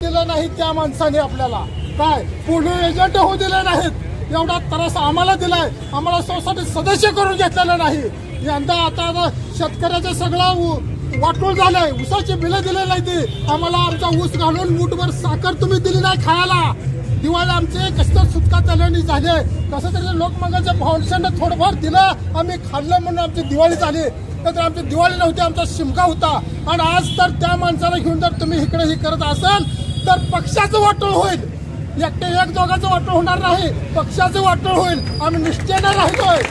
दिलं नाही त्या माणसाने आपल्याला काय पोलिओ एजंट होऊ दिले नाहीत एवढा त्रास आम्हाला दिलाय आम्हाला सोसायटी सदस्य करून घेतलेलं नाही यंदा आता शेतकऱ्याचं सगळं वाटोळ झालंय ऊसाची बिलं दिले नाही ते आम्हाला आमचा ऊस घालून मूठभर साखर तुम्ही दिली नाही खायला दिवाळी आमचे कसं सुटका चालवणी झाले कसं तरी लोकमंगलच्या फाउंडेशनने थोडंफार दिलं आम्ही खाल्लं म्हणून आमची दिवाळी झाली तर आमची दिवाळी नव्हती आमचा शिमगा होता आणि आज तर त्या माणसाला घेऊन जर तुम्ही इकडे हे करत असाल तर पक्षाचं वाटोळ होईल एकटे एक दोघांचं वाटोळ होणार नाही पक्षाचं वाटोळ होईल आम्ही निश्चयाने राहतोय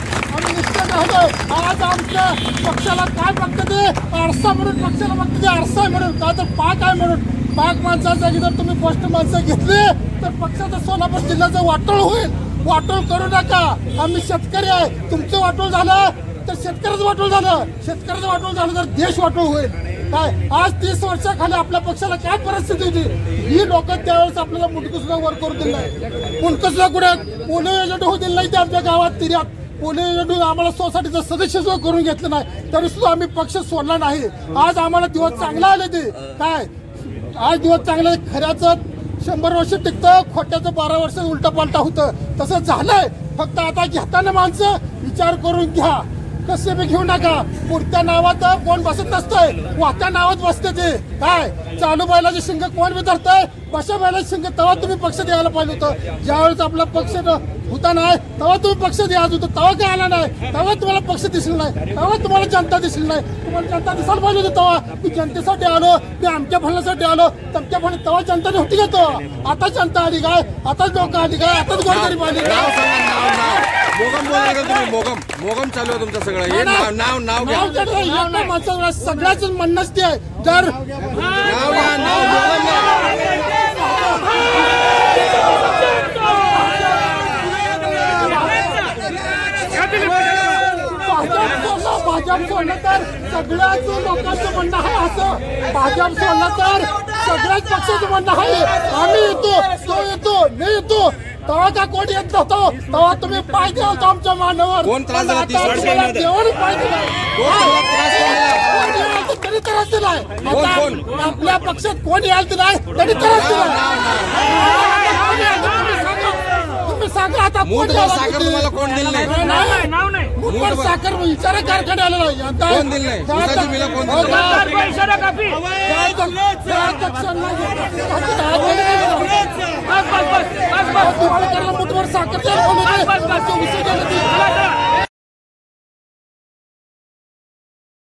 आज आमच्या पक्षाला काय बघतं ते आरसा म्हणून पक्षाला बघतं ते आरसा म्हणून काय तर पाक आहे म्हणून पाक माणसाच्या जागी जर तुम्ही स्पष्ट माणसं घेतली तर पक्षाचं सोलापूर जिल्ह्याचं वाटोळ होईल वाटोळ करू नका आम्ही शेतकरी आहे तुमचं वाटोळ झालं तर शेतकऱ्याचं वाटोळ झालं शेतकऱ्याचं वाटोळ झालं तर देश वाटोळ होईल काय आज 30 वर्षाखाली आपल्या पक्षाला काय परिस्थिती होती ही लोक त्यावेळेस आपल्याला मुंडकं सुद्धा वर करून दिलं नाही मुंडकं सुद्धा कुठे पोलिओ एजंट होऊ दिलं नाही ते आमच्या गावात तिर्यात पोलिओ एजंट आम्हाला सोसायटीचं सदस्य सुद्धा करून घेतलं नाही तरी सुद्धा आम्ही पक्ष सोडला नाही आज आम्हाला दिवस चांगला आले ते काय आज दिवस चांगले खऱ्याचं 100 वर्ष टिकतं खोट्याचं 12 वर्ष उलटा पालटा होतं तसं झालंय फक्त आता घेताना माणसं विचार करून घ्या कसे बी घेऊ नका पुढच्या नावात कोण बसत नसतंय वाहत्या नावात बसते ते काय चालू बैलाचे शिंग कोण बी धरतंय बशा बैलाचे शिंग तेव्हा तुम्ही पक्ष द्यायला पाहिजे होतं ज्यावेळेस आपला पक्ष होता नाही तेव्हा तुम्ही पक्ष द्यायचं होतं तेव्हा काय आला नाही तेव्हा तुम्हाला पक्ष दिसला नाही तेव्हा तुम्हाला जनता दिसली नाही तुम्हाला जनता दिसायला पाहिजे होती तेव्हा मी जनतेसाठी आलो मी आमच्या फळण्यासाठी आलो तुमच्या फळ तेव्हा जनता नव्हती का तो आता जनता आली काय आताच लोक आली काय आताच गोरगरीब आली मोगम चालू आहे तुमचं सगळं नाव माणसाला सगळ्याच म्हणणंच ते आहे जर भाजप सोडलं तर सगळ्याच लोकांचं म्हणणं आहे असं भाजप सोडलं तर सगळ्याच पक्षाचं म्हणणं आहे आम्ही येतो तो येतो मी येतो तेव्हा का कोण येत नव्हतो तेव्हा तुम्ही पाय द्याल आमच्या मानावर देवाने पाय तरी त्रास दिलाय आपल्या पक्षात कोण यायला दिलाय तरी त्रास दिलाय तुम्ही सांगा आता कोण दिलं नाही साखर विचारा कारखान्याला मुठभर साखर